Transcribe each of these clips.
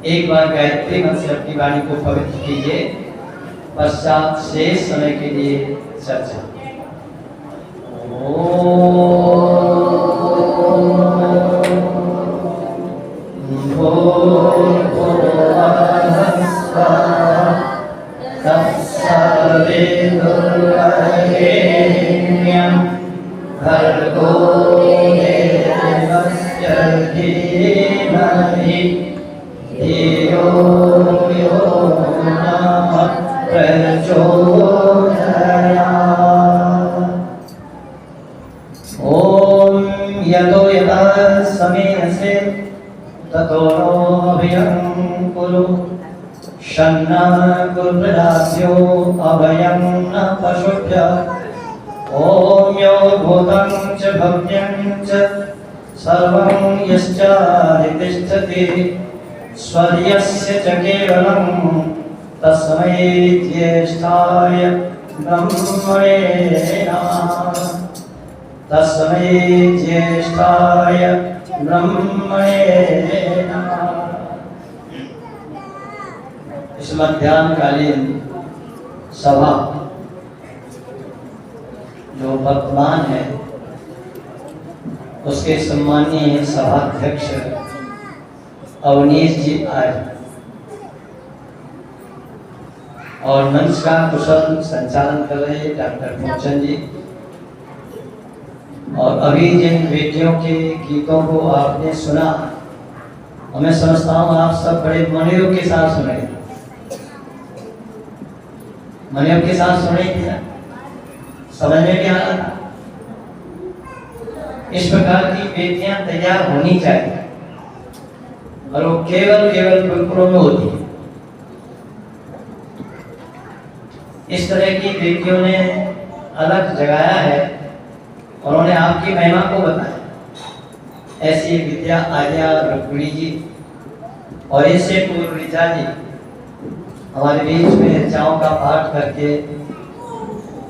एक बार गायत्री मंत्र से अपनी वाणी को पवित्र कीजिए, पश्चात शेष समय के लिए चर्चा। भर्गो देवस्य धीमहि धियो यो नः प्रचोदयात्। ॐ यतो यतः समेनसे ततो नो अभयं कुरु। शन्नः कुरु प्रजाभ्यो अभयं न पशुभ्यः। ॐ यो भूतं च भव्यं च सर्वं यश्चाधितिष्ठति स्वर्यस्य च केवलं तस्मै ज्येष्ठाय ब्रह्मणे नमः। तस्मै ज्येष्ठाय ब्रह्मणे नमः। इस मध्याह्नकालीन सभा जो वर्तमान है उसके सम्मानीय सभाध्यक्ष अवनीश जी आए और मंच का कुशल संचालन कर रहे डॉक्टर मोचन जी। और अभी जिन बेटियों के गीतों को आपने सुना, मैं समझता हूँ आप सब बड़े मनोयोग के साथ सुन रहे, मनोयोग के साथ सुन रहे थे, समझ में भी आ रहा था। इस प्रकार की बेटियां तैयार होनी चाहिए और वो केवल गुरुकुलों में होती है। इस तरह की बेटियों ने अलग जगाया है और उन्होंने आपकी महिमा को बताया। ऐसी विद्या आर्या रुक्मिणी जी और इससे पूर्व ऋचा जी हमारे बीच में ऋचाओं का पाठ करके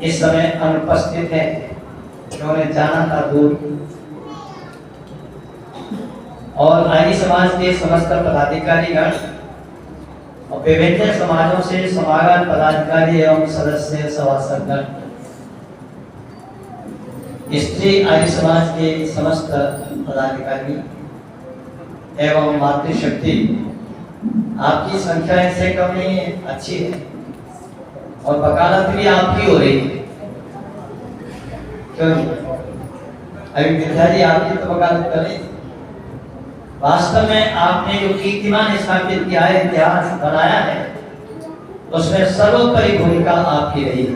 इस समय अनुपस्थित है। उन्होंने जाना था दूर। और आर्य समाज के समस्त पदाधिकारीगण और विभिन्न समाजों से समागत पदाधिकारी एवं सदस्य सभासदगण, स्त्री आर्य समाज के समस्त पदाधिकारी एवं मातृशक्ति, आपकी संख्या इससे कम नहीं है, अच्छी है और वकालत भी आपकी हो रही है। क्यों? अभी विद्यार्थी आपकी तो वकालत कर रही। वास्तव में आपने जो कीर्तिमान स्थापित किया है, इतिहास बनाया है, उसमें सर्वोपरि भूमिका आपकी रही है।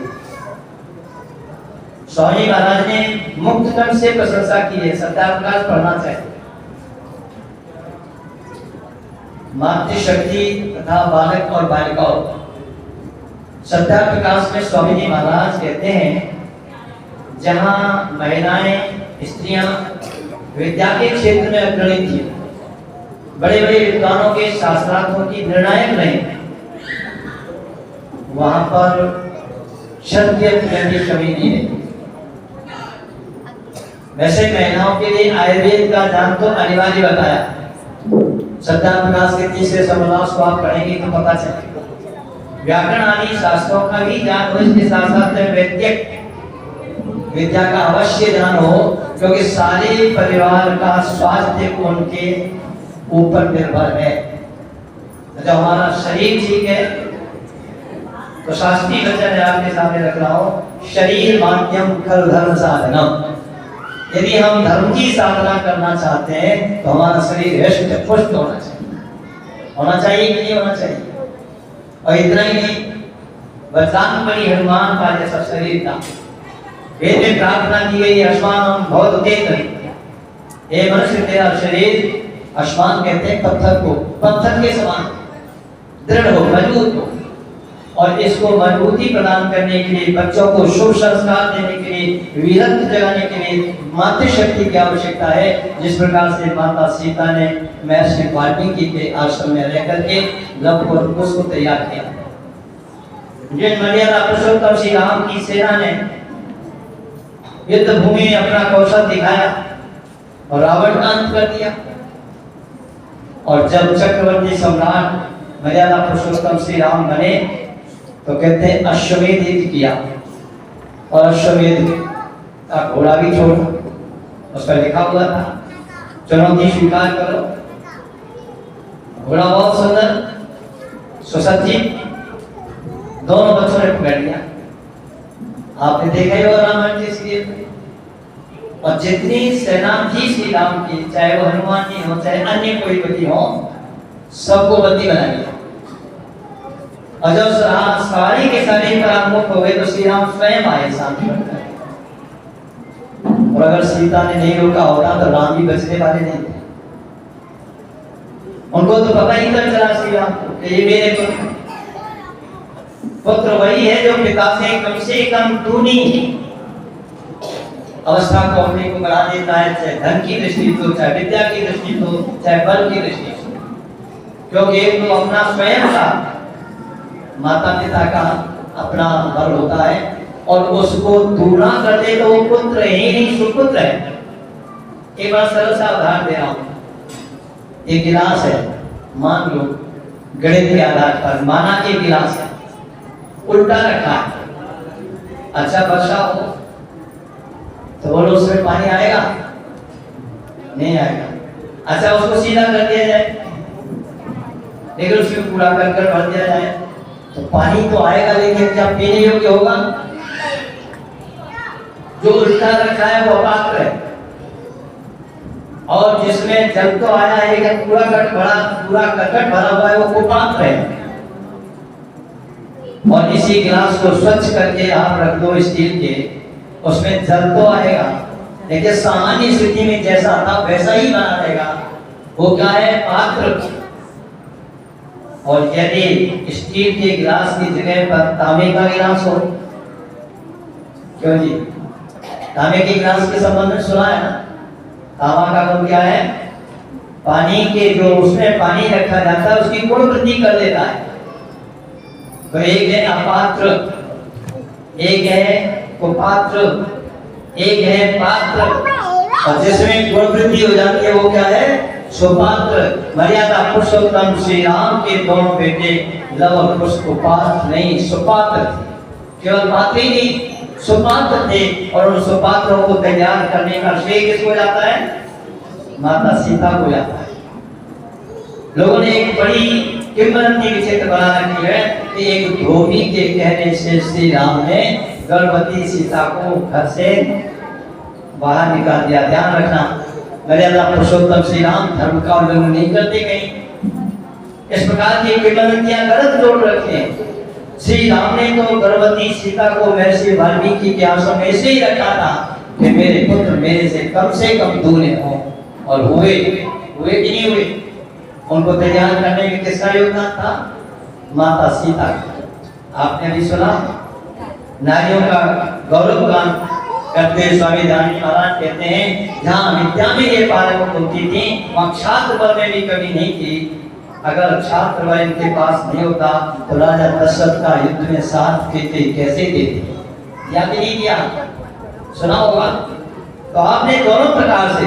स्वामी महाराज ने मुक्त कंठ से प्रशंसा की है, सत्याप्रकाश पढ़ना चाहिए। मातृशक्ति तथा बालक और बालिकाओं, सत्याप्रकाश में स्वामी जी महाराज कहते हैं, जहां महिलाएं स्त्रियां विद्या के क्षेत्र में अग्रणी थी, बड़े बड़े विद्वानों के शास्त्रार्थों की निर्णायक रही, वहां पर क्षत्रिय की कमी नहीं है। वैसे महिलाओं के लिए आयुर्वेद का ज्ञान तो अनिवार्य बताया। सत्याप्रकाश के तीसरे समास को आप पढ़ेंगे तो पता चलेगा। व्याकरण आदि शास्त्रों का भी ज्ञान हो, इसके साथ साथ वैदिक विद्या का अवश्य ज्ञान हो, क्योंकि सारे परिवार का स्वास्थ्य उनके ऊपर निर्भर है। जब हमारा शरीर ठीक है तो शास्त्रीय वचन आपके सामने रख रहा हूं, शरीर माध्यम खल धर्म साधनम। यदि हम धर्म की साधना करना चाहते हैं तो हमारा शरीर हृष्ट पुष्ट होना चाहिए कि नहीं होना चाहिए। और इतना ही नहीं, वज्रान बड़ी हनुमान का जैसा शरीर था। वेद में प्रार्थना की गई, अश्वान बहुत तेज नहीं, हे मनुष्य तेरा शरीर, अश्वान कहते हैं पत्थर को, पत्थर के समान दृढ़ हो, मजबूत हो। और इसको मजबूती प्रदान करने के लिए, बच्चों को शुभ संस्कार देने के लिए, वीरत्व जगाने के लिए मातृशक्ति की आवश्यकता है। जिस प्रकार से माता सीता ने महर्षि वाल्मीकि के आश्रम में रह करके लव कुश को तैयार किया। जिन मर्यादा पुरुषोत्तम श्री राम की सेना ने युद्ध भूमि में अपना कौशल दिखाया और रावण का अंत कर दिया। और जब चक्रवर्ती सम्राट मर्यादा पुरुषोत्तम श्री राम बने तो कहते हैं अश्वमेध यज्ञ किया, और अश्वमेध का घोड़ा भी छोड़ा, उस पर लिखा हुआ था चुनौती स्वीकार करो। घोड़ा बहुत सुंदर सुसज्जित, दोनों बच्चों ने पकड़ लिया। आपने देखा ही होगा रामायण के सीरियल में। और जितनी सेना थी श्री राम की, चाहे वो हनुमान जी हो चाहे अन्य कोई बंदी हो, सबको बंदी बना लिया। और जब सवारी के सारे परामुख हो गए तो श्री राम स्वयं आए शांति बनकर। और अगर सीता ने नहीं रोका होता तो राम भी बचने वाले नहीं थे। उनको तो पता ही नहीं चला श्री राम को कि ये मेरे पुत्र वही है जो पिता से कम दूनी अवस्था को अपने को बढ़ा देता है, चाहे धन की दृष्टि हो, चाहे विद्या की दृष्टि हो, चाहे बल की दृष्टि हो। क्योंकि एक तो अपना स्वयं का माता पिता का अपना बल होता है, और उसको दूना कर दे तो वो पुत्र ही नहीं सुपुत्र है। एक बार सरल सा उदाहरण दे रहा हूं। एक गिलास है, मान लो गणित के आधार पर माना कि गिलास है, उल्टा रखा है। अच्छा वर्षा हो तो बोलो उसमें पानी आएगा? नहीं आएगा। अच्छा उसको सीधा कर दिया जाए, लेकिन उसमें पूरा कर भर दिया जाए तो पानी तो आएगा, लेकिन क्या पीने योग्य होगा? जो उल्टा रखा है वो अपात्र है, और जिसमें जल तो आया है पूरा कटकट भरा हुआ है वो कुपात्र है। और इसी गिलास को स्वच्छ करके आप रख दो स्टील के, उसमें जल तो आएगा, लेकिन सामान्य स्थिति में जैसा था वैसा ही बना रहेगा। वो क्या है? पात्र। और यदि स्टील के गिलास की जगह पर तांबे का गिलास हो, क्यों जी? तांबे के गिलास के संबंध में सुना है ना? तांबा का गुण क्या है? पानी के जो उसमें पानी रखा जाता है उसकी गुण वृद्धि कर देता है। तो एक है अपात्र, एक है कुपात्र, एक है पात्र, और जिसमें गुण वृद्धि हो जाती है वो क्या है? सुपात्र। मर्यादा पुरुषोत्तम श्री राम के दोनों बेटे लव और कुश कुपात्र नहीं सुपात्र थे। केवल पात्र ही नहीं सुपात्र थे, और उन सुपात्रों को तैयार करने का श्रेय किसको जाता है? माता सीता को जाता है। लोगों ने एक बड़ी किंवदंती विचित्र बना रखी है कि एक धोबी के कहने से श्री राम ने गर्भवती सीता को घर से बाहर निकाल दिया। ध्यान रखना, मर्यादा पुरुषोत्तम श्री राम धर्म का उल्लंघन नहीं करते कहीं। इस प्रकार की किंवदंतियां गलत जोड़ रखते हैं। श्री राम ने तो गर्भवती सीता को महर्षि वाल्मीकि के आश्रम में ऐसे ही रखा था कि मेरे पुत्र मेरे से कम दूर हो, और हुए कि नहीं हुए? उनको तैयार करने में किसका योगदान था? माता सीता। आपने भी सुना नारियों का गौरव गान करते स्वामी दयानंद महाराज कहते हैं, जहाँ विद्या में ये पारंगत होती थी वहाँ छात्र बल में भी कमी नहीं थी। अगर छात्र बल इनके पास नहीं होता तो राजा दशरथ का युद्ध में साथ देते कैसे देते? या नहीं दिया? सुना होगा। तो आपने दोनों प्रकार से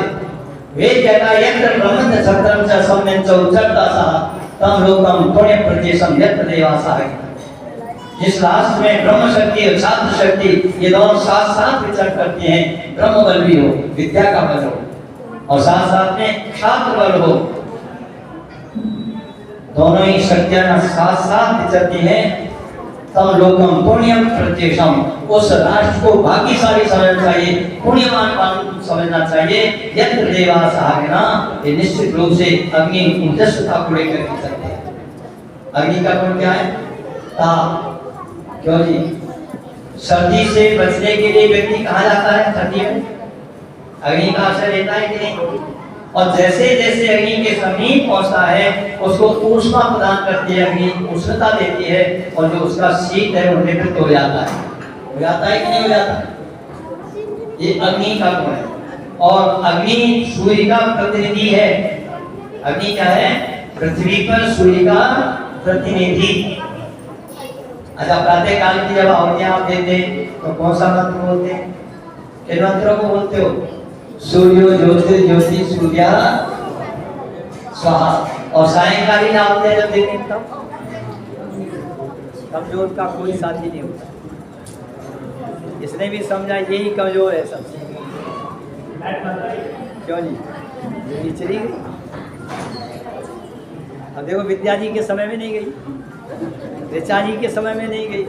वेद कहता है यत्र ब्रह्मण्य सत्रम च सम्यं च उच्चतासा तम लोकम पुण्य प्रदेशम यत्र देवासा। जिस राष्ट्र में ब्रह्म शक्ति और छात्र शक्ति ये दोनों साथ साथ विचरण करते हैं, ब्रह्म बल भी हो, विद्या का बल हो, और साथ साथ में छात्र बल हो, दोनों ही शक्तियां साथ साथ विचरती हैं, तब लोकम पुण्यम प्रत्यक्षम। उस राष्ट्र को भाग्यशाली समझना चाहिए, पुण्यवान समझना चाहिए। यत्र देवास आज्ञा, ये निश्चित रूप से अग्नि उद्देश्यता को लेकर के चलते हैं। अग्नि का गुण क्या है? ताप। क्यों जी? सर्दी से बचने के लिए व्यक्ति कहाँ जाता है? सर्दी में अग्नि का आश्रय लेता है कि नहीं? और जैसे जैसे अग्नि के समीप पहुंचता है उसको ऊष्मा प्रदान करती है, अग्नि उष्णता देती है, और जो उसका शीत है वो निवृत्त हो जाता है। हो जाता है कि नहीं हो जाता? ये अग्नि का गुण है। और अग्नि सूर्य का प्रतिनिधि है। अग्नि क्या है? पृथ्वी पर सूर्य का प्रतिनिधि। अच्छा, प्रातः काल की जब आहुतियां आप देते तो कौन सा मंत्र बोलते हैं? किन मंत्रों को बोलते हो? सूर्यो ज्योति ज्योति सूर्या स्वाहा। और सायंकालीन आते हैं जब देखें तब कमजोर का कोई साथी नहीं होता। इसने भी समझा यही कमजोर है सबसे। क्यों जी, ये चली गई। अब देखो विद्या जी के समय में नहीं गई, ऋचा जी के समय में नहीं गई,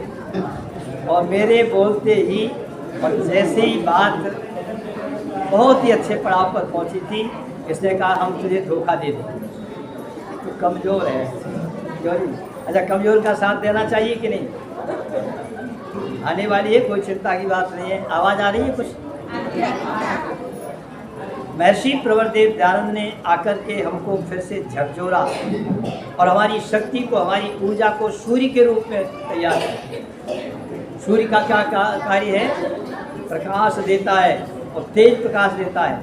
और मेरे बोलते ही और जैसे ही बात बहुत ही अच्छे पड़ाव पर पहुंची थी, इसने कहा हम तुझे धोखा दे दें, तो कमज़ोर है। क्यों नहीं? अच्छा, कमज़ोर का साथ देना चाहिए कि नहीं? आने वाली है, कोई चिंता की बात नहीं है। आवाज़ आ रही है कुछ? महर्षि प्रवरदेव दयानंद ने आकर के हमको फिर से झकझोरा और हमारी शक्ति को, हमारी ऊर्जा को सूर्य के रूप में तैयार किया। सूर्य का क्या कार्य है? प्रकाश देता है और तेज प्रकाश देता है।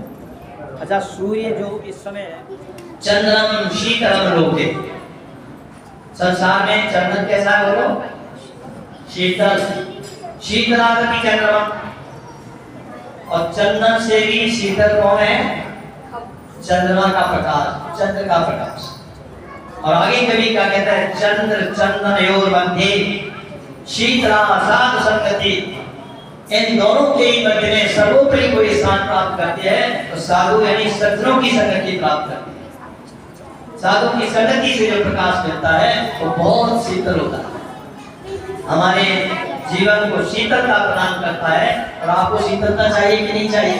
अच्छा, सूर्य जो इस समय है, चंद्रम शीतलम लोके, संसार में चंद्र कैसा है बोलो? शीतल, शीतलागति चंद्रमा। और चंदन से भी शीतल कौन है? चंद्रमा का प्रकाश, चंद्र का प्रकाश। और आगे कवि क्या कहता है? चंद्र चंदनयोर मध्य शीतला साधु संगति। इन दोनों के मध्य में सर्वोपरि कोई स्थान प्राप्त करती है तो साधु यानी सज्जनों की संगति प्राप्त करती है। साधु की संगति से जो प्रकाश मिलता है वो बहुत शीतल होता है, हमारे जीवन को शीतलता प्रदान करता है। और आपको शीतलता चाहिए कि नहीं चाहिए?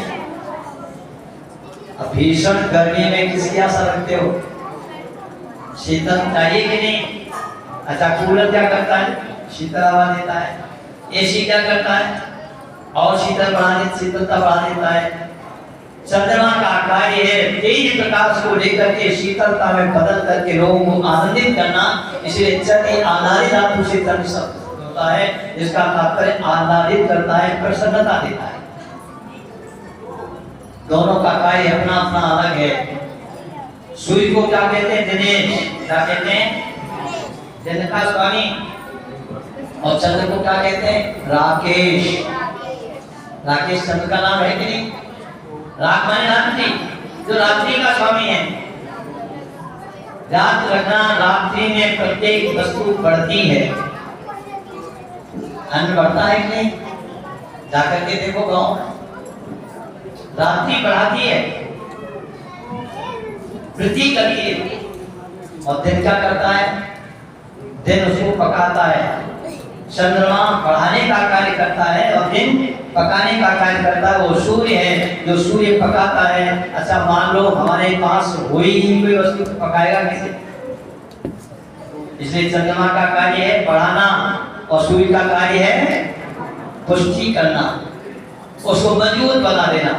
अब भीषण गर्मी में किसकी आशा रखते हो? शीतल चाहिए कि नहीं? अच्छा, कूलर क्या करता है? शीतल हवा देता है। एसी क्या करता है? और शीतलता बढ़ा देता है। चंद्रमा का कार्य है तेज प्रकाश को लेकर के शीतलता में बदल करके लोगों को आनंदित करना। इसलिए चंद्र आधारित धातु से चंद्र शब्द होता है, जिसका तात्पर्य आह्लादित करता है, प्रसन्नता देता है। दोनों का कार्य अपना अपना अलग है। सूर्य को क्या कहते हैं? दिनेश। क्या कहते हैं? जनका स्वामी। और चंद्र को क्या कहते हैं? राकेश। राकेश चंद्र का नाम है कि नहीं? रात माने रात्रि, जो रात्रि का स्वामी है। याद रखना, रात्रि में प्रत्येक वस्तु बढ़ती है। अन्न बढ़ता है कि नहीं? जाकर के देखो गांव, रात्रि बढ़ाती है, वृद्धि करती है। और दिन क्या करता है? दिन उसको पकाता है। चंद्रमा बढ़ाने का कार्य करता है और दिन पकाने का कार्य करता है। वो सूर्य है जो सूर्य पकाता है। अच्छा, मान लो हमारे पास हुई ही कोई वस्तु, तो पकाएगा कैसे? इसलिए चंद्रमा का कार्य है बढ़ाना और सूर्य का कार्य है पुष्टि करना, उसको मजबूत बना देना।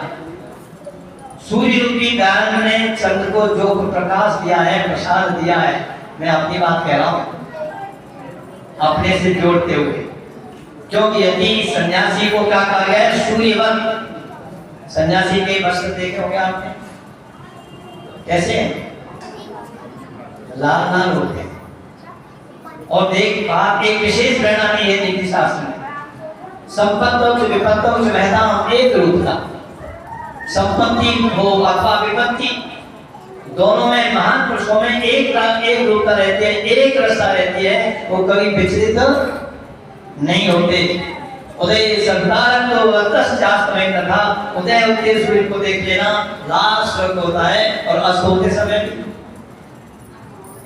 सूर्य रूपी दयानंद ने चंद्र को जो प्रकाश दिया है, प्रसाद दिया है, मैं अपनी बात कह रहा हूं अपने से जोड़ते हुए, क्योंकि यदि सन्यासी को क्या कहा गया है? सूर्यवत। सन्यासी के वस्त्र देखे होंगे आपने, कैसे लाल लाल होते हैं। और देख बात एक विशेष प्रणाली है नीति शास्त्र में, संपत्तों से विपत्तों से महता एक रूप था। संपत्ति हो अथवा विपत्ति, दोनों में महान पुरुषों में एक रूपता रहती है, एक रसा रहती है। वो कभी विचलित नहीं होते। उदय संतारक तो शास्त्र में तथा उदय होते सूर्य को देख लेना लाल स्वर्ग होता है और अस्त होते समय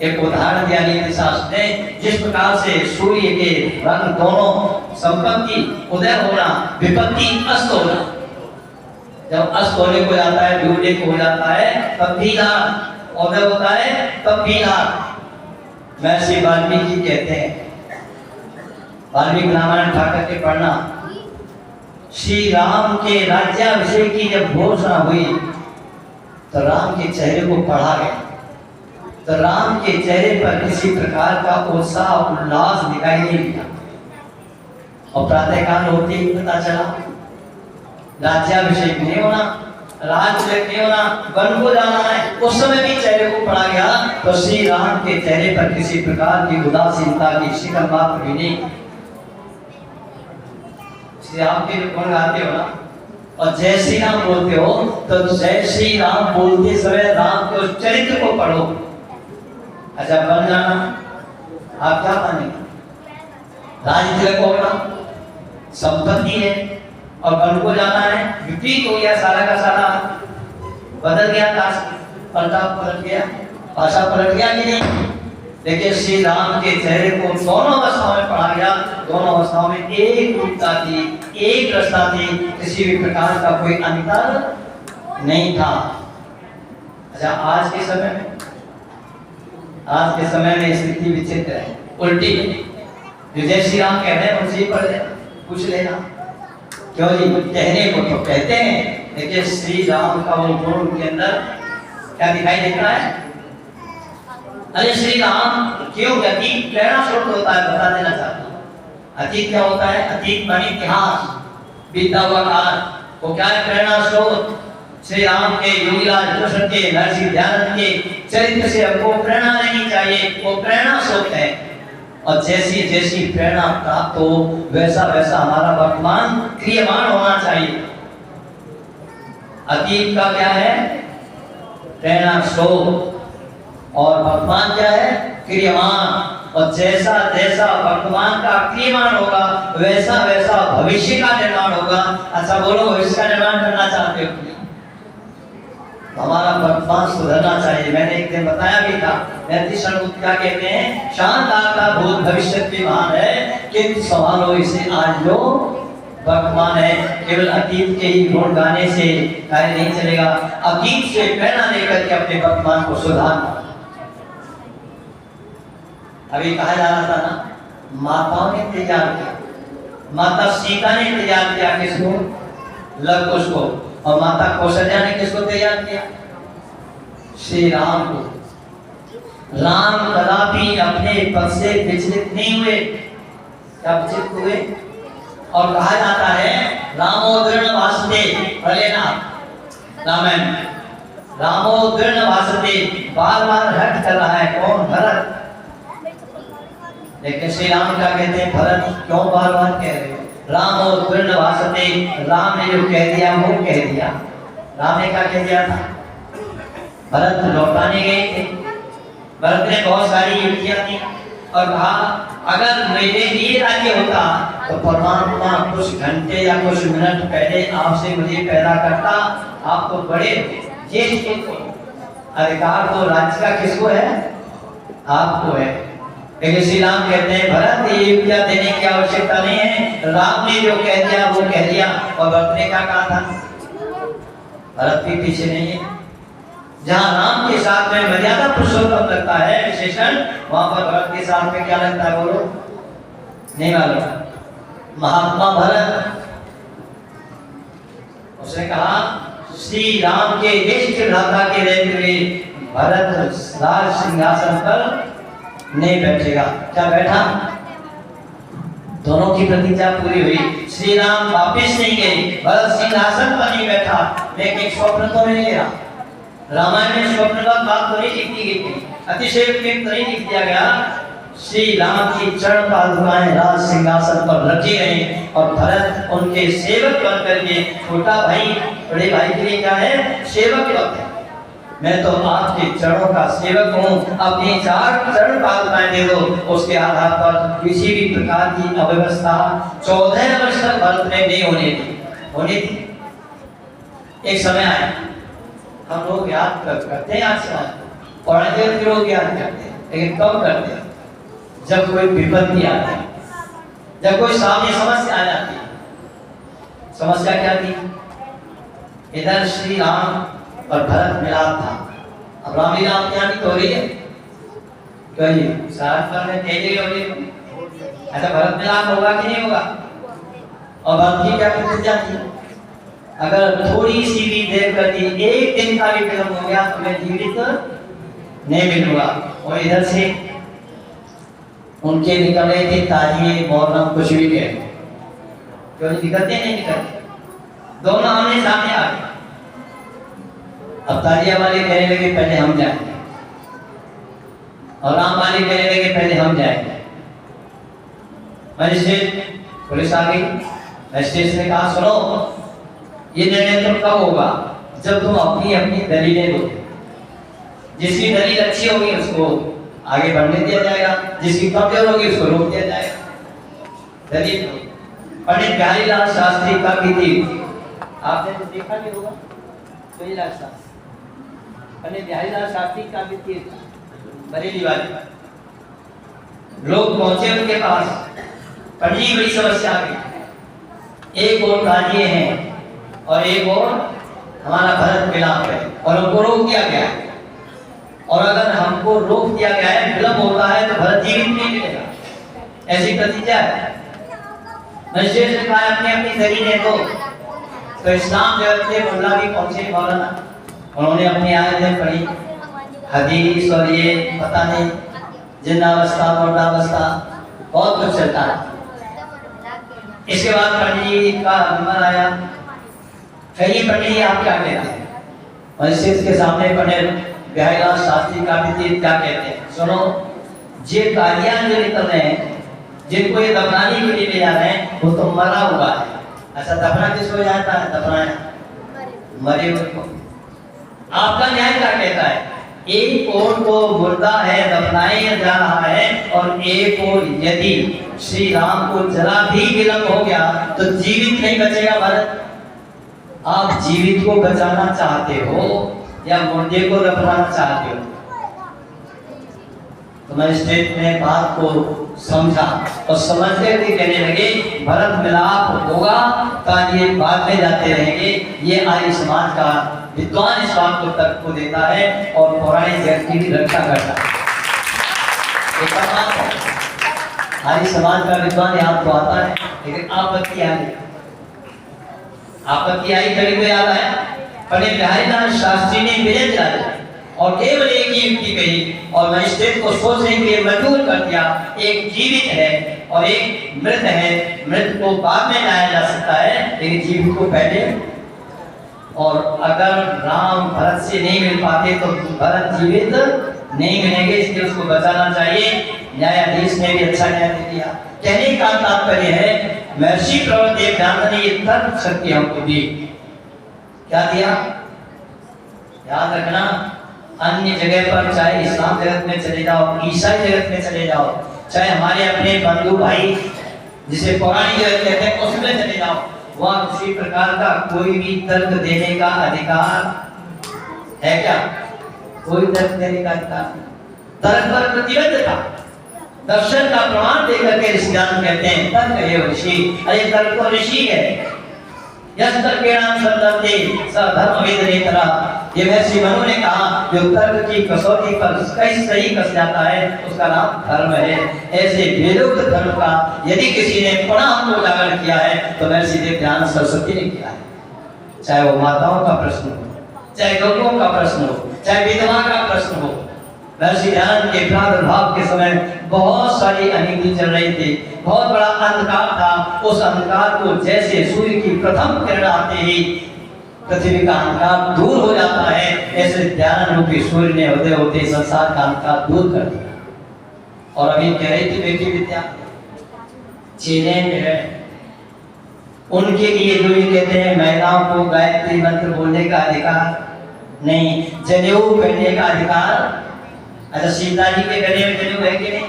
एक उदाहरण दिया नीति शास्त्र ने, जिस प्रकार से सूर्य के रंग दोनों, संपत्ति उदय होना, विपत्ति अस्त होना। जब अस्त होने को जाता है, डूबने को हो जाता है, तब भी उदय होता है, तब भी महर्षि वाल्मीकि कहते हैं, वाल्मीकि रामायण ठाकर के पढ़ना, श्री राम के राज्याभिषेक की जब घोषणा हुई तो राम के चेहरे को पढ़ा गया, तो राम के चेहरे पर किसी प्रकार का उत्साह उल्लास दिखाई नहीं दिया। और प्रातःकाल होते ही पता चला राज्याभिषेक नहीं होना, राज्य नहीं होना, वन को जाना है। उस समय भी चेहरे को पढ़ा गया तो श्री राम के चेहरे पर किसी प्रकार की उदासीनता की शिकन मात्र भी नहीं। श्री राम के गुण गाते हो ना, और जय श्री राम बोलते हो तो जय श्री राम बोलते समय राम के चरित्र को पढ़ो। अच्छा बन जाना, आप क्या बनेंगे? राज तिलक होगा, संपत्ति है, और बन को जाना है, विपरीत हो गया सारा का सारा, बदल गया, ताश पलटा पलट गया, भाषा पलट गया कि नहीं? देखिए श्री राम के चेहरे को दोनों अवस्थाओं में पढ़ा गया, दोनों अवस्थाओं में एक रूपता थी, एक रसता थी, किसी भी प्रकार का कोई अंतर नहीं था। अच्छा आज के समय में, आज के समय में स्थिति विचित्र है, उल्टी। जय श्री राम कह रहे हैं उनसे ही पढ़ लेना, पूछ लेना क्यों जी? कहने को तो कहते हैं, देखिए श्री राम का वो गुण के अंदर क्या दिखाई देता है? अरे श्री राम क्यों? अतीत प्रेरणा स्रोत होता है, बता देना चाहता हूँ। अतीत क्या होता है? अतीत माने इतिहास, बीता हुआ काल, वो क्या है? प्रेरणा स्रोत। श्री राम के, योगीराज कृष्ण के, नरसिंह दयानंद के चरित्र से हमको प्रेरणा लेनी चाहिए, वो प्रेरणा स्रोत है। और जैसी जैसी प्रेरणा प्राप्त हो वैसा वैसा हमारा वर्तमान क्रियमान होना चाहिए। अतीत का क्या है? प्रेरणा स्रोत, और वर्तमान क्या है? क्रियमान। और जैसा जैसा वर्तमान का क्रियमान होगा वैसा वैसा भविष्य का निर्माण होगा। अच्छा बोलो, भविष्य का निर्माण करना चाहते हो? हमारा वर्तमान सुधरना चाहिए। मैंने एक दिन बताया भी था, क्या कहते हैं? शांत का भूत भविष्य भी महान है, किंतु संभालो इसे आज जो वर्तमान है। केवल अतीत के ही गुण गाने से कार्य नहीं चलेगा, अतीत से प्रेरणा लेकर के अपने वर्तमान को सुधारना। अभी कहा जा रहा था ना, माताओं ने तैयार किया, माता सीता ने तैयार किया किसको? लव कुश को। और माता कौशल्या ने किसको तैयार किया? श्री राम को। राम कदापि अपने पद से विचलित नहीं हुए। क्या विचलित हुए? और कहा जाता है रामो दृढ़ भाषते, लेना रामायण, रामो दृढ़ भाषते, बार बार हट कर रहा है कौन? भरत। लेकिन श्री राम क्या कहते हैं? भरत क्यों बार बार कह रहे हो? राम और दृढ़ भाषते, राम ने जो कह दिया वो कह दिया। राम ने क्या कह दिया था? भरत लौटाने गए थे, भरत ने बहुत सारी युक्तियां की और कहा अगर मेरे लिए राज्य होता तो परमात्मा कुछ घंटे या कुछ मिनट पहले आपसे मुझे पैदा करता, आप तो बड़े ये अधिकार तो राज्य का किसको है? आपको है। लेकिन श्री राम कहते हैं भरत ये युक्तियां देने की आवश्यकता नहीं है, राम ने जो कह दिया वो कह दिया। और भरत ने क्या कहा था? भरत भी पीछे नहीं है। जहां राम के साथ में मर्यादा पुरुषोत्तम लगता है विशेषण, वहां पर भरत के साथ में क्या लगता है? बोलो, नहीं मालूम। महात्मा भरत, उसने कहा श्री राम के ज्येष्ठ भ्राता के रहते हुए भरत राज सिंहासन पर नहीं बैठेगा। क्या बैठा? दोनों की प्रतिज्ञा पूरी हुई। श्री राम वापिस नहीं गए, भरत सिंहासन पर नहीं बैठा, लेकिन स्वप्न तो नहीं लिया। रामायण में स्वप्न का बात तो नहीं लिख दी गई, अतिशयोक्ति तो नहीं लिख दिया गया। श्री राम की चरण पादुकाएं राज सिंहासन पर रखी गई और भरत उनके सेवक बनकर के, छोटा भाई बड़े भाई के लिए क्या है? सेवक बनते। मैं तो आपके चरणों का सेवक हूँ, अपनी 4 चरण पादुकाएं दे दो। उसके आधार पर किसी भी प्रकार की अव्यवस्था 14 वर्ष तक भरत में नहीं होने थी। एक समय आया, हम लोग याद करते हैं, आज पढ़ते लोग याद करते हैं, लेकिन कब करते हैं? जब कोई विपत्ति आती है, जब कोई सामने समस्या आ जाती है। समस्या क्या थी? इधर श्री राम और भरत मिलाप था। अब रामलीला क्या नहीं हो रही है? क्यों जी? साथ में तेजी हो रही है। ऐसा भरत मिलाप होगा कि नहीं होगा? और भरत की क्या प्रतिज्ञा थी? अगर थोड़ी सी भी देर कर दी, एक दिन का भी विलंब हो गया तो मैं जीवित नहीं मिलूंगा। और इधर से उनके निकले थे ताजिए मोहर्रम कुछ भी कहे, क्यों निकलते नहीं निकलते, दोनों आमने सामने आ गए। अब ताजिया वाले कहने लगे पहले हम जाएंगे, और राम वाले कहने लगे पहले हम जाएंगे। मजिस्ट्रेट पुलिस आ गई, मजिस्ट्रेट ने कहा सुनो, ये निर्णय तुम कब होगा? जब तुम अपनी अपनी दलीलें दो, जिसकी दलील अच्छी होगी उसको आगे बढ़ने दिया जाएगा, जिसकी कमजोर होगी उसको रोक दिया जाएगा। पंडित बिहारी लाल शास्त्री का विधि आपने तो देखा नहीं होगा, बिहारीलाल शास्त्री, पंडित बिहारी लाल शास्त्री का विधि बरेली वाले लोग पहुंचे उनके पास, पंडित जी बड़ी समस्या आ गई, एक और काजिए हैं और एक और हमारा भरत मिलाप है और हमको रोक दिया गया है, और अगर हमको रोक दिया गया है, विलंब होता है तो भरत जीवित नहीं मिलेगा, ऐसी प्रतिज्ञा है। मजिस्ट्रेट ने कहा अपनी अपनी दलीलें दो, तो इस्लाम जगत के मुल्ला भी पहुंचे मौलाना, उन्होंने अपनी आयतें पढ़ी, हदीस और ये पता नहीं जिन्नावस्था मुर्दावस्था बहुत कुछ चलता है। इसके बाद पंडित जी का नंबर आया, कहिए पंडित जी आप क्या कहते हैं? मजिस्ट्रेट के सामने पंडित बिहारी लाल शास्त्री का विधि क्या कहते हैं? सुनो, ये कादियान जो निकल रहे हैं, जिनको ये दफनाने के लिए ले जा रहे हैं, वो तो मरा हुआ है। अच्छा, दफना किसको जाता है? दफनाया मरे हुए को। आपका न्याय क्या कहता है? एक ओर को मुर्दा है दफनाया जा रहा है, और एक ओर यदि श्री राम को जरा भी विलंब हो गया तो जीवित नहीं बचेगा भरत। आप जीवित को बचाना चाहते हो या मुर्दे को दफनाना चाहते हो? तो मजिस्ट्रेट ने बात को समझा और समझते हुए कहने लगे भरत मिलाप होगा, काजिए बाद में जाते रहेंगे। ये आर्य समाज का विद्वान इस बात को तर्क को देता है और पौराणिक जगत की भी रक्षा करता है। आर्य समाज का विद्वान याद तो आता है, लेकिन आपत्ति आई कभी को याद आया। पंडित बिहारी लाल शास्त्री ने विजय दिलाई और केवल एक ही युक्ति कही और मजिस्ट्रेट को सोचने के लिए मजबूर कर दिया, एक जीवित है और एक मृत है, मृत को बाद में लाया जा सकता है लेकिन जीवित को पहले, और अगर राम भरत से नहीं मिल पाते तो भरत जीवित नहीं मिलेंगे, इसलिए उसको बचाना चाहिए। न्यायाधीश ने भी अच्छा न्याय दिया। कहने का तात्पर्य है महर्षि प्रवर देवदत्त ने ये तर्क शक्ति हमको दी। क्या दिया? याद रखना, अन्य जगह पर चाहे इस्लाम जगत में चले जाओ, ईसाई जगत में चले जाओ, चाहे हमारे अपने बंधु भाई जिसे पौराणिक जगत कहते हैं उसमें चले जाओ, वहां किसी प्रकार का कोई भी तर्क देने का अधिकार है क्या? कोई तर्क देने का अधिकार? तर्क पर प्रतिबद्ध था। दर्शन का प्रमाण देकर के ऋषिगण कहते हैं तर्क है ऋषि। अरे तर्क तो ऋषि है। यस तर्केणां सत्तते स धर्मवेदनेतरा। ये महर्षि मनु ने कहा जो तर्क की कसौटी पर कहीं सही कस जाता है उसका नाम धर्म है। ऐसे वेदोक्त धर्म का यदि किसी ने पुनः हमको उजागर किया है तो महर्षि देवदत्त सरस्वती ने किया है। चाहे वो माताओं का प्रश्न हो, चाहे लोगों का प्रश्न हो, चाहे विधवा का प्रश्न हो। महर्षि दयानंद के प्रादुर्भाव के समय बहुत सारी अनिति चल रही थी, बहुत बड़ा अंधकार था। उस अंधकार को जैसे सूर्य की प्रथम किरण आते ही पृथ्वी का अंधकार दूर हो जाता है, ऐसे दयानंद रूपी सूर्य ने होते होते संसार का अंधकार दूर कर दिया। और अभी कह रही थी बेटी विद्या चेले है, उनके लिए जो ये कहते हैं महिलाओं को गायत्री मंत्र बोलने का अधिकार नहीं, जनेऊ पहनने का अधिकार। अच्छा, सीता जी के गले में जनेऊ है कि नहीं?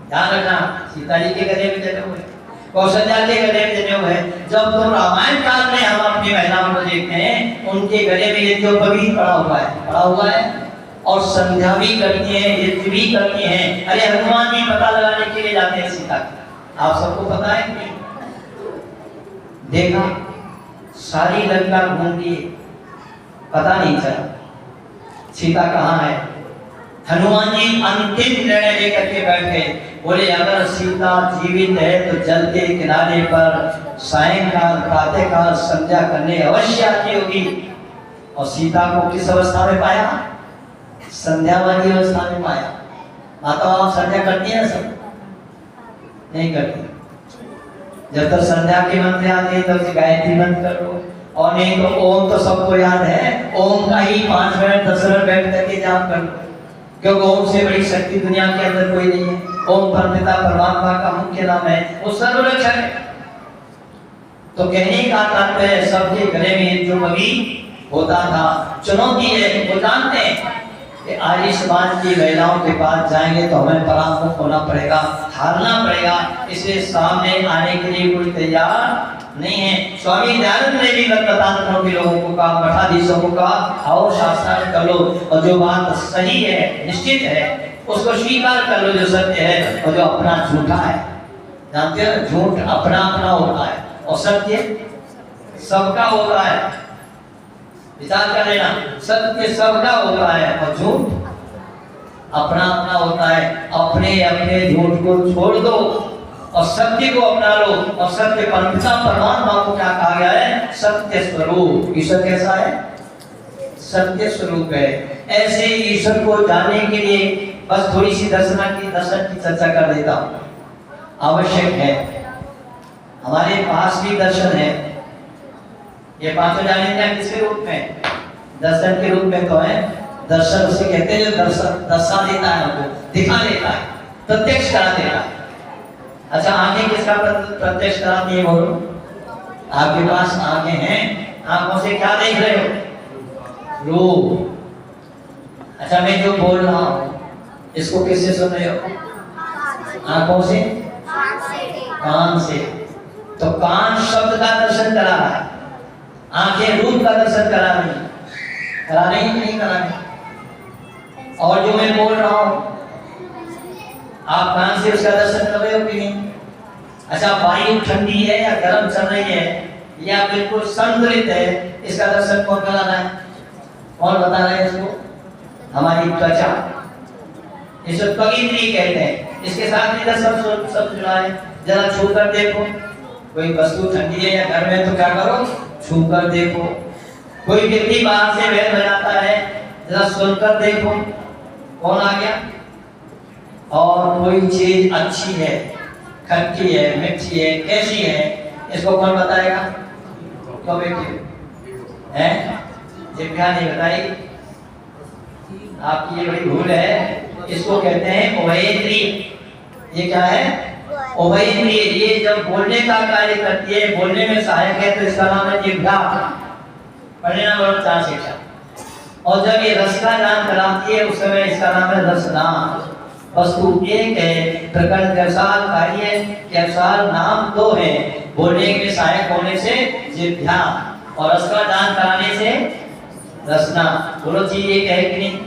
ध्यान रखना, सीता जी के गले में जनेऊ है, कौशल्या के गले में जनेऊ है। जब तो रामायण काल में हम अपनी महिलाओं को देखते हैं उनके गले में ये जो पवित्र पड़ा हुआ है और संध्या भी करती हैं, यज्ञ भी करती हैं। अरे हनुमान जी पता लगाने के लिए जाते हैं सीता का, आप सबको पता है कि देखा सारी लंका घूम ली, पता नहीं चला सीता कहाँ है। हनुमान जी अंतिम निर्णय लेकर के बैठ गए, बोले अगर सीता जीवित है तो जल के किनारे पर सायंकाल प्रातःकाल संध्या करने अवश्य आती होगी। और सीता को किस अवस्था में पाया? संध्या वाली अवस्था में पाया। माता आप संध्या करती है? सब नहीं करती। जब तक संध्या के मंत्र याद नहीं तब तो गायत्री मंत्र कर लो, और नहीं तो ओम तो सबको याद है, ओम का ही 5 मिनट 10 मिनट बैठ करके जाप कर लो, क्योंकि ओम से बड़ी शक्ति दुनिया के अंदर कोई नहीं है। ओम परमपिता परमात्मा का मुख्य नाम है, वो सर्वरक्षक है। तो कहने का तात्पर्य सबके गले में जो कभी होता था, चुनौती है, वो जानते हैं कि आर्य समाज की महिलाओं के पास जाएंगे तो हमें परामुख होना पड़ेगा, हारना पड़ेगा, इसलिए सामने आने के लिए कोई तैयार नहीं है। स्वामी दयानंद ने भी तंत्रों के लोगों को कहा, मठाधीशों को कहा, आओ शास्त्रार्थ कर लो और जो बात सही है, निश्चित है, उसको स्वीकार कर लो जो सत्य है, और जो अपना झूठा है। जानते हो झूठ अपना अपना होता है और सत्य सबका होता है। विचार कर लेना, सत्य सबका होता है और झूठ अपना अपना होता है। अपने अपने झूठ को छोड़ दो और सत्य को अपना लो। और सत्य परमपिता परमात्मा को क्या कहा गया है? सत्य स्वरूप। ईश्वर कैसा है? सत्य स्वरूप है। ऐसे ईश्वर को जानने के लिए बस थोड़ी सी दर्शन की चर्चा कर देता हूँ, आवश्यक है। हमारे पास भी दर्शन है, ये पांचों ज्ञानेंद्रियां किसके रूप में? दर्शन के रूप में तो है। दर्शन उसे कहते हैं जो दर्शा देता है, हमको दिखा देता है, प्रत्यक्ष करा देता है। अच्छा, आंखें किसका प्रत्यक्ष कराती है? बोलो। आपके पास आंखें हैं, आंखों से क्या देख रहे हो? रूप। अच्छा, मैं जो बोल रहा हूँ इसको किससे सुन रहे हो? आंखों से, कान से। तो कान शब्द का दर्शन करा रहा है, आंखें रूप का दर्शन करा रही नहीं करा रही। और जो मैं बोल रहा हूं आप कान से उसका दर्शन कर रहे हो कि नहीं? अच्छा, वायु ठंडी है या गर्म चल रही है या बिल्कुल संतुलित है, इसका दर्शन कौन करा रहा है? कौन बता रहा है इसको? हमारी त्वचा, इसे त्वगिंद्रिय कहते हैं। इसके साथ भी सब जुड़ा है। जरा छू कर देखो, कोई वस्तु ठंडी है या गर्म है तो क्या करो? छू कर देखो। कोई व्यक्ति बाहर से बैल बजाता है, जरा सुनकर देखो कौन आ गया। और कोई चीज अच्छी है, खट्टी है, मीठी है, कैसी है, इसको कौन बताएगा? तो व्यक्ति है जिज्ञा नहीं बताएगी। आपकी ये बड़ी भूल है। इसको कहते हैं उभयेंद्रिय। ये क्या है? उभयेंद्रिय। ये जब बोलने का कार्य करती है, बोलने में सहायक है, तो इसका नाम है जिह्वा। पढ़ना बड़ा 4 शिक्षा। और जब ये रस का ज्ञान कराती है उस समय इसका नाम है रसदान। वस्तु एक है, प्रकरण के अनुसार, कार्य के अनुसार नाम 2 है। बोलने के सहायक होने से जिह्वा और रस का ज्ञान कराने से रसना। दोनों चीज एक है कि नहीं?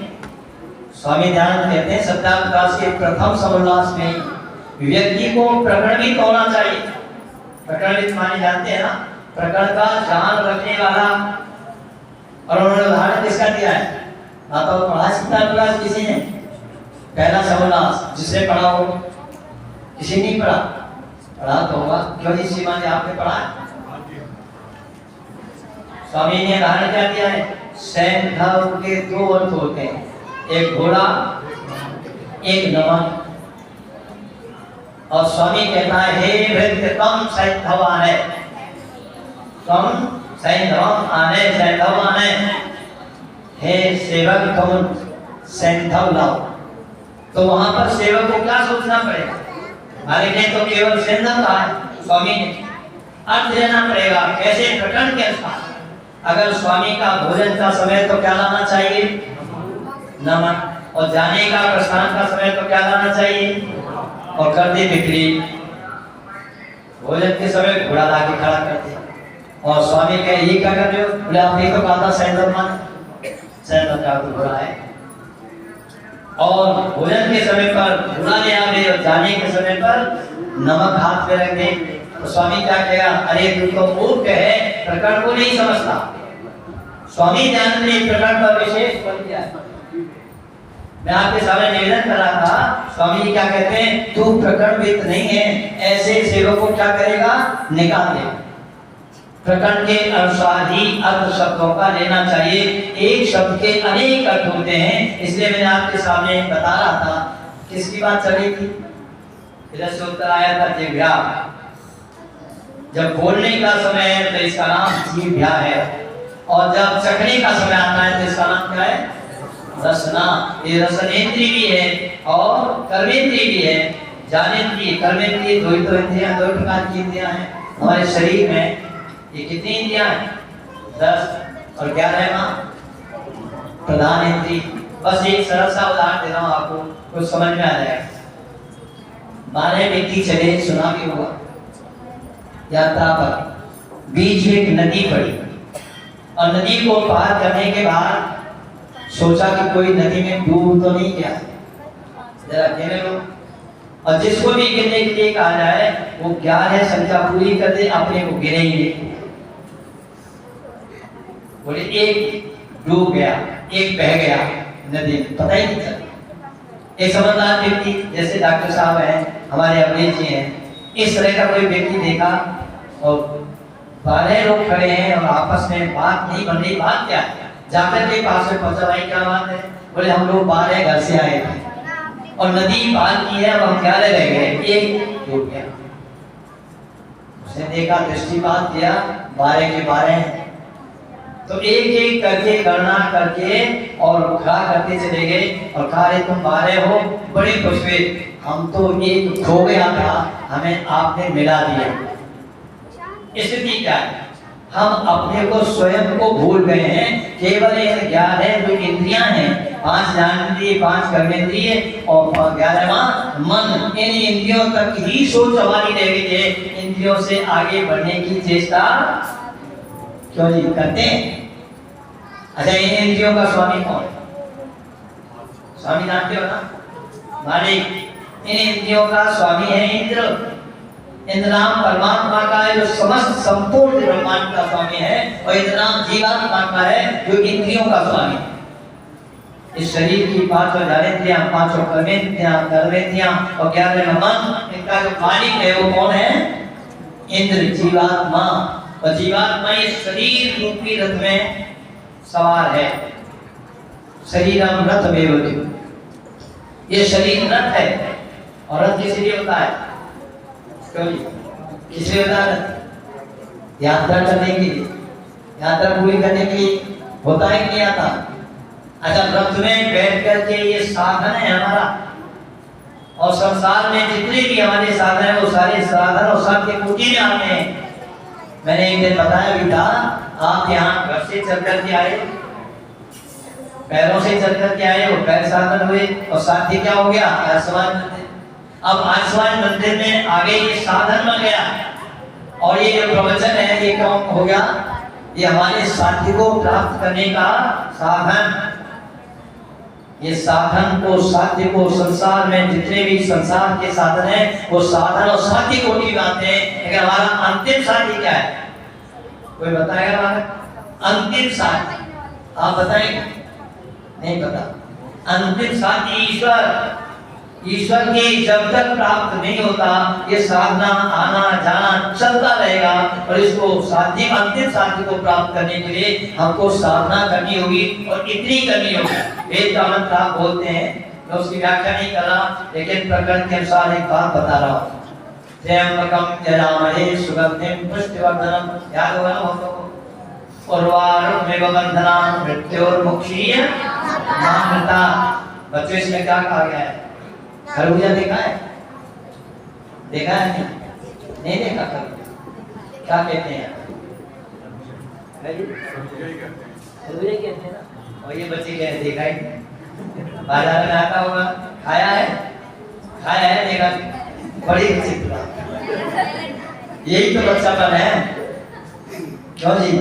स्वामी दयानंद कहते हैं सत्याप्रकाश के प्रथम समोल्लास में व्यक्ति को प्रकरणित होना चाहिए। प्रकरणित माने जानते हैं ना, प्रकरण का ज्ञान रखने वाला। और उन्होंने उदाहरण किसका दिया है? माता को पढ़ा सत्याप्रकाश किसी ने? पहला समोल्लास जिसने पढ़ा हो? किसी नहीं पढ़ा? पढ़ा तो होगा, क्यों नहीं? सीमा ने आपने पढ़ा है? स्वामी ने उदाहरण क्या दिया है? सैंधव के 2 अर्थ होते हैं, एक घोड़ा, एक नमन। और स्वामी कहता है हे भृत्य तम सैंधव आने, तम सैंधव आने, सैंधव आने। हे सेवक तुम सैंधव लाओ। तो वहां पर सेवक को क्या सोचना पड़ेगा? मालिक ने तो केवल सैंधव कहा है, स्वामी ने अर्थ लेना पड़ेगा कैसे? प्रकरण के अनुसार। अगर स्वामी का भोजन का समय तो क्या लाना चाहिए? नमन। और जाने का प्रस्थान का समय तो क्या लाना चाहिए? और करते बिक्री भोजन के समय घोड़ा लाके खड़ा करते। और स्वामी कहे ये क्या कर रहे हो? बोले आपने तो कहा था सैंधव मान, सैंधव का तो घोड़ा है। और भोजन के समय पर घोड़ा ले आवे और जाने के समय पर नमक हाथ में रख दे। तो स्वामी क्या कहेगा? अरे तू तो मूर्ख है, प्रकरण को नहीं समझता। स्वामी दयानंद ने प्रकरण का विशेष बल दिया है। मैं आपके सामने निवेदन कर रहा था, स्वामी जी क्या कहते हैं? तू प्रकरणविद नहीं है, ऐसे सेवक को क्या करेगा? निकाल दे। प्रकरण के अनुसार ही अर्थ शब्दों का लेना चाहिए। एक शब्द के अनेक अर्थ होते हैं, इसलिए मैंने आपके सामने बता रहा था। किसकी बात चल रही थी? इधर से उत्तर आया था जिह्वा। जब बोलने का समय है तो इसका नाम जिह्वा है, और जब चखने का समय आता है तो इसका नाम क्या है? रसना। ये रसनेंद्रिय भी है और कर्मेंद्रिय भी है। ज्ञानेंद्रिय, कर्मेंद्रिय, दो इंद्रियां, 2 प्रकार की इंद्रियां हैं हमारे शरीर में। ये कितनी इंद्रियां हैं? 10 और 11 प्रधान इंद्रिय। बस एक सरल सा उदाहरण दे रहा हूँ आपको, कुछ समझ में आ जाएगा। 12 व्यक्ति चले, सुनामी हुआ, यात्रा पर बीच में एक नदी पड़ी और नदी को पार करने के बाद सोचा कि कोई नदी में डूब तो नहीं गया, जरा गिने लो, और जिसको भी गिरने के लिए कहा जाए वो क्या है संख्या पूरी कर दे, अपने को गिरेंगे। बोले एक डूब गया, एक बह गया नदी में, पता ही नहीं चला। एक समझदार व्यक्ति जैसे डॉक्टर साहब हैं, हमारे अमरीश जी हैं, इस तरह का कोई व्यक्ति देखा और 12 लोग खड़े हैं और आपस में बात नहीं बन रही, बात क्या है, जाकर के पास में पूछा, भाई क्या बात है? बोले हम लोग 12 घर से आए थे और नदी पार की है, अब हम क्या रह गए, एक डूब गया। उसने देखा, दृष्टिपात किया, 12 के 12 हैं, तो एक एक करके गणना करके और खड़ा करते चले गए और कहा, अरे तुम 12 हो, बड़े खुश हुए, हम तो एक खो गया था, हमें आपने मिला दिया। स्थिति क्या है, हम अपने को स्वयं को भूल गए हैं। केवल एक ज्ञान है जो इंद्रियां हैं, 5 ज्ञानेंद्रिय, 5 कर्मेंद्रिय और 11वां मन, इन इंद्रियों तक ही सोच हमारी रह गई है। इंद्रियों से आगे बढ़ने की चेष्टा क्यों नहीं करते? अच्छा, इन इंद्रियों का स्वामी कौन है? स्वामी जानते हो ना, मालिक। इन इंद्रियों का स्वामी है इंद्र। इंद्र नाम परमात्मा का है जो समस्त संपूर्ण ब्रह्मांड का स्वामी है, और इंद्र नाम जीवात्मा का है जो इंद्रियों का स्वामी है। इस शरीर की 5 ज्ञानेंद्रियां, 5 कर्मेंद्रियां और 11वां मन, इनका जो मालिक है वो कौन है? इंद्र, जीवात्मा। और जीवात्मा इस शरीर रूपी रथ में सवार है। शरीरम रथ में, ये शरीर रथ है और रथ किस लिए होता है? किस लिए होता है? यात्रा करने के लिए, यात्रा पूरी करने के लिए होता है कि नहीं आता? अच्छा, रथ में बैठ करके ये साधन है हमारा, और संसार में जितने भी हमारे साधन है वो सारे साधन और साध्य कोटि में आते हैं। मैंने एक दिन बताया भी था, आप यहाँ घर से चल करके आए, पैरों से चल करके आए, वो पैर साधन हुए और साध्य क्या हो गया? आसमान मंदिर। अब आसमान मंदिर में आगे ये साधन बन गया, और ये जो प्रवचन है ये कौन हो गया? ये हमारे साध्य को प्राप्त करने का साधन। ये साधन को, साध्य को, संसार में जितने भी संसार के साधन हैं वो साधन और साध्य कोटि में आते हैं। लेकिन हमारा अंतिम साध्य क्या है? कोई बताएगा हमारा अंतिम साध्य? आप बताएंगे? नहीं पता। अंतिम साध्य ईश्वर। ईश्वर की जब तक प्राप्त नहीं होता ये साधना आना जाना चलता रहेगा, और इसको साध्य, अंतिम साध्य को प्राप्त करने के लिए हमको साधना करनी होगी, और इतनी करनी होगी। वेद का मंत्र आप बोलते हैं, मैं उसकी व्याख्या नहीं कर रहा, लेकिन प्रकरण के अनुसार एक बात बता रहा हूँ। त्र्यंबकम यजामहे सुगंधिम पुष्टिवर्धनम, याद होगा ना हम लोगों को? उर्वारुकमिव बन्धनान् मृत्योर्मुक्षीयमामृता। बच्चों, इसमें क्या कहा गया है? खरबूजा देखा है? देखा है? नहीं देखा खरबूजा? क्या कहते हैं? खरबूजा कहते हैं ना। और ये बच्चे कह रहे देखा ही, बाजार में आता होगा, खाया है? खाया है, देखा? बड़ी अच्छी बात, यही तो बच्चापन है। क्यों जी?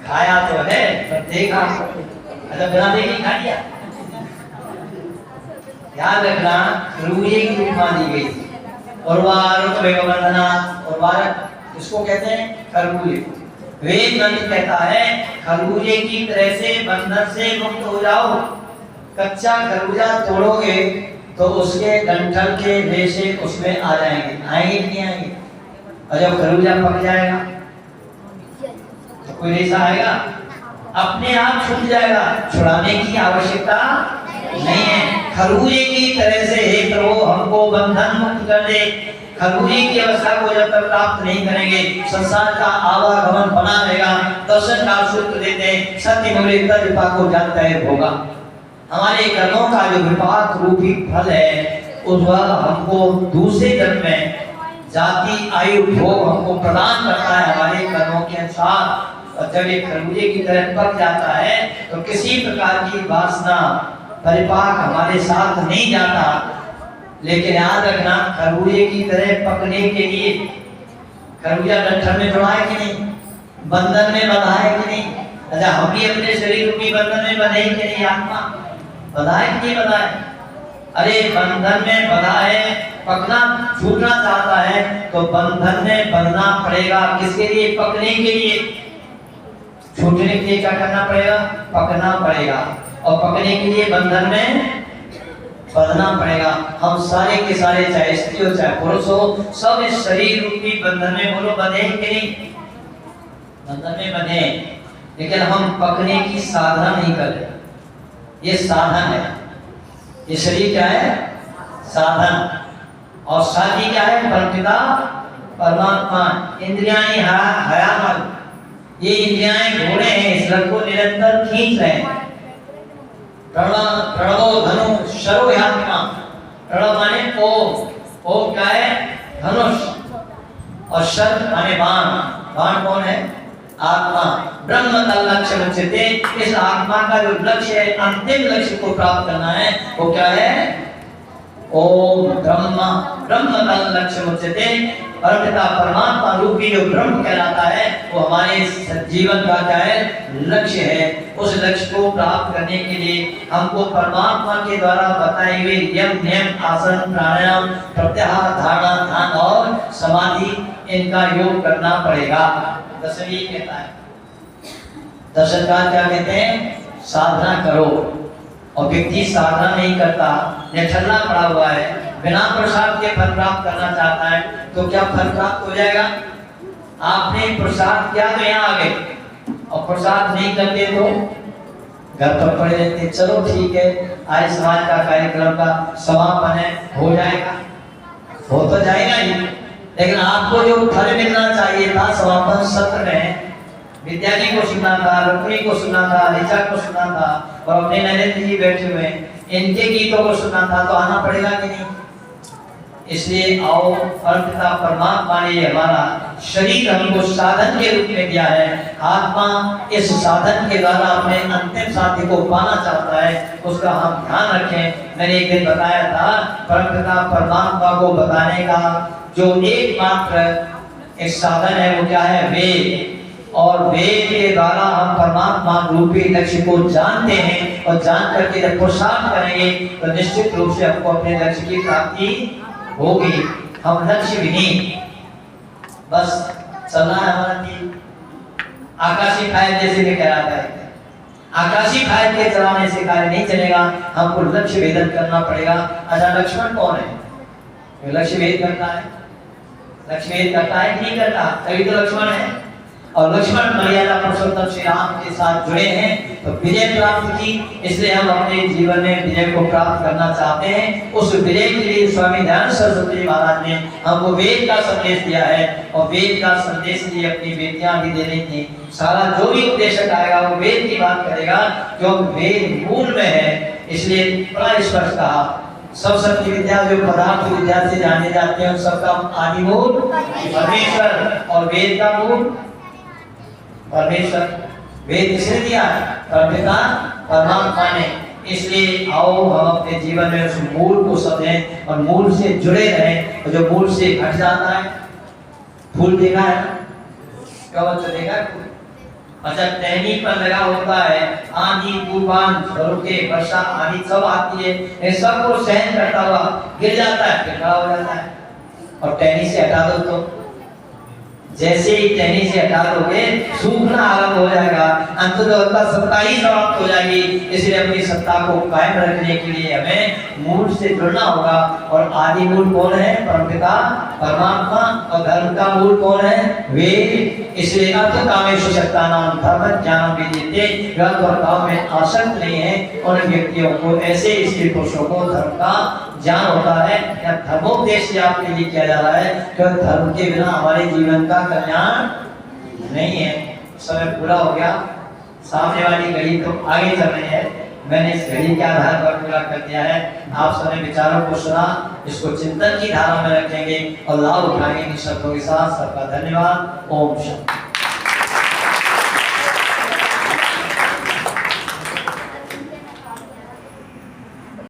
खाया तो है पर देखा, अच्छा बिना देखे खा लिया। याद रखना, खरबूजे की उपमा दी गई। और वारक इसको कहते हैं खरबूजे। वेद मंत्र कहता है खरबूजे की तरह से बंधन से मुक्त हो जाओ। कच्चा खरबूजा तोड़ोगे तो उसके डंठल के रेशे उसमें आ जाएंगे, आएंगे कि नहीं आएंगे? और जब खरबूजा पक जाएगा तो कोई रेशा आएगा? अपने आप छूट जाएगा, छुड़ाने की आवश्यकता नहीं है। खरबूजे की तरह से हे प्रभु हमको बंधन मुक्त कर दे। खरबूजे की अवस्था को जब तक प्राप्त नहीं करेंगे संसार का आवागमन बना रहेगा। दर्शन का सूत्र देते हैं, सत्य मूल्य विपाक को जानता है होगा। हमारे कर्मों का जो विपाक रूपी फल है उस वह हमको दूसरे जन्म में जाति आयु भोग हमको प्रदान करता है हमारे कर्मों के अनुसार। और जब ये खरबूजे की तरह पक जाता है तो किसी प्रकार की वासना परिपाक हमारे साथ नहीं जाता। लेकिन याद रखना, खरबूजे की तरह पकने के लिए खरबूजा डंठल में जुड़ा है कि नहीं, बंधन में बंधा है कि नहीं? अच्छा, हम भी अपने शरीर रूपी बंधन में बंधे कि नहीं? आत्मा बंधा है कि नहीं बंधा है? अरे बंधन में बंधा है, पकना छूटना चाहता है तो बंधन में बंधना पड़ेगा। किसके लिए? पकने के लिए। छूटने के लिए क्या करना पड़ेगा? पकना पड़ेगा। और पकने के लिए बंधन में बंधना पड़ेगा। हम सारे के सारे, चाहे स्त्री हो चाहे पुरुष हो, सब इस शरीर रूपी बंधन में बोलो बंधे कि नहीं? बंधन में बंधे, लेकिन हम पकने की साधना नहीं कर रहे। ये साधन है, ये शरीर क्या है? साधन। और साथी क्या है? परमपिता परमात्मा। इंद्रियाएं हयामल, ये इंद्रियाएं घोड़े हैं, इस रथ को निरंतर खींच रहे हैं। प्रणवो धनु शरो यात्मा। प्रणव माने ओम, ओम क्या है? धनुष। और शर माने बाण। बाण कौन है? आत्मा। ब्रह्म का लक्ष्य मुझसे, इस आत्मा का जो लक्ष्य है, अंतिम लक्ष्य को प्राप्त करना है, वो क्या है? ओम ब्रह्म। ब्रह्म का लक्ष्य मुझसे, परमपिता परमात्मा रूपी जो ब्रह्म कहलाता है, वो हमारे जीवन का क्या है? लक्ष्य है। उस लक्ष्य को प्राप्त करने के लिए हमको परमात्मा के द्वारा बताए हुए यम नियम, आसन, प्राणायाम, प्रत्याहार, धारणा, ध्यान और समाधि, इनका योग करना पड़ेगा। दसवीं कहता है, दशरथ क्या कहते हैं? साधना करो। और व्यक्ति साधना नहीं करता, निठल्ला पड़ा हुआ है, बिना प्रसाद के फल प्राप्त करना चाहता है, तो क्या फल प्राप्त हो जाएगा? आपने प्रसाद किया तो यहाँ आ गए, और प्रसाद नहीं करते तो घर पर पड़े रहते। चलो ठीक है, आज समाज का कार्यक्रम का समापन है, हो जाएगा, हो तो जाएगा ही, लेकिन आपको जो फल मिलना चाहिए था समापन सत्र में, विद्या जी को सुना था, रुक्मिणी को सुना था, ऋचा को सुना था, और अपने नरेंद्र जी बैठे हुए, इनके गीतों को सुना था, तो आना पड़ेगा कि नहीं? इसलिए आओ, परमपिता परमात्मा ने हमारा शरीर हमको साधन के रूप में दिया है। आत्मा इस साधन के द्वारा अपने अंतिम साथी को पाना चाहता है, उसका हम ध्यान रखें। मैंने एक दिन बताया था, परमपिता परमात्मा को बताने का जो एकमात्र एक साधन है, वो क्या है? वेद। और वेद के द्वारा हम परमात्मा रूपी लक्ष्य को जानते हैं, और जान करके जब पुरुषार्थ करेंगे तो निश्चित रूप से हमको अपने लक्ष्य की प्राप्ति होगी। हम लक्ष्य विहीन बस चलना है हमारा कि आकाशीय फाइल जैसे भी कह रहा है, आकाशीय फाइल के चलाने से कार्य नहीं चलेगा, हमको लक्ष्य भेदन करना पड़ेगा। अच्छा, लक्ष्मण कौन है? लक्ष्य भेद करता है, लक्ष्य भेद करता है कि नहीं करता? तभी तो लक्ष्मण है। और लक्ष्मण मर्यादा पुरुषोत्तम श्री राम के साथ जुड़े हैं तो विजय प्राप्त की, इसलिए हम अपने जीवन में विजय को प्राप्त करना चाहते हैं। उस विजय के लिए स्वामी दयानंद सरस्वती महाराज ने हमको वेद का संदेश दिया है, और वेद का संदेश लिए अपनी बेटियां भी दे रही थी। सारा जो भी उपदेशक आएगा वो वेद की बात करेगा, क्योंकि वेद मूल में है, इसलिए बड़ा स्पष्ट कहा। सब शक्ति विद्या जो पदार्थ विद्या से जाने जाते हैं, उन सबका आदि मूल परमेश्वर, और वेद का मूल परमेश्वर। वेद किसने दिया? परमपिता परमात्मा ने। इसलिए आओ हम अपने जीवन में उस मूल को समझें और मूल से जुड़े रहें। और जो मूल से हट जाता है, फूल देखा है, क्या बच्चा देखा है? अच्छा, टहनी पर लगा होता है, आंधी तूफान झोंके वर्षा आदि सब आती है, ये सब को सहन करता हुआ गिर जाता है, फिर खड़ा हो जाता है। और टहनी से हटा दो तो जैसे ही टहनी से हटा दोगे सूखना आरंभ हो जाएगा, अंततः सत्ता ही समाप्त हो जाएगी। इसलिए अपनी सत्ता को कायम रखने के लिए हमें मूल से जुड़ना होगा। और आदि मूल कौन है? परमपिता परमात्मा। और धर्म का मूल कौन है? वेद। इसलिए अर्थ कामेषु शक्तानां धर्म ज्ञानं विद्यते, ग्रंथ और काम में आसक्त नहीं है उन व्यक्तियों को, ऐसे स्त्री पुरुषों को धर्म का ज्ञान होता है। या धर्मोपदेश आपके लिए किया जा रहा है, क्योंकि धर्म के बिना हमारे जीवन का कल्याण नहीं है। समय पूरा हो गया, सामने वाली घड़ी तो आगे चल रही है, मैंने इस घड़ी के आधार पर पूरा कर दिया है। आप सबने विचारों को सुना, इसको चिंतन की धारा में रखेंगे और लाभ उठाएंगे। शब्दों के साथ सबका धन्यवाद। ओम शांति।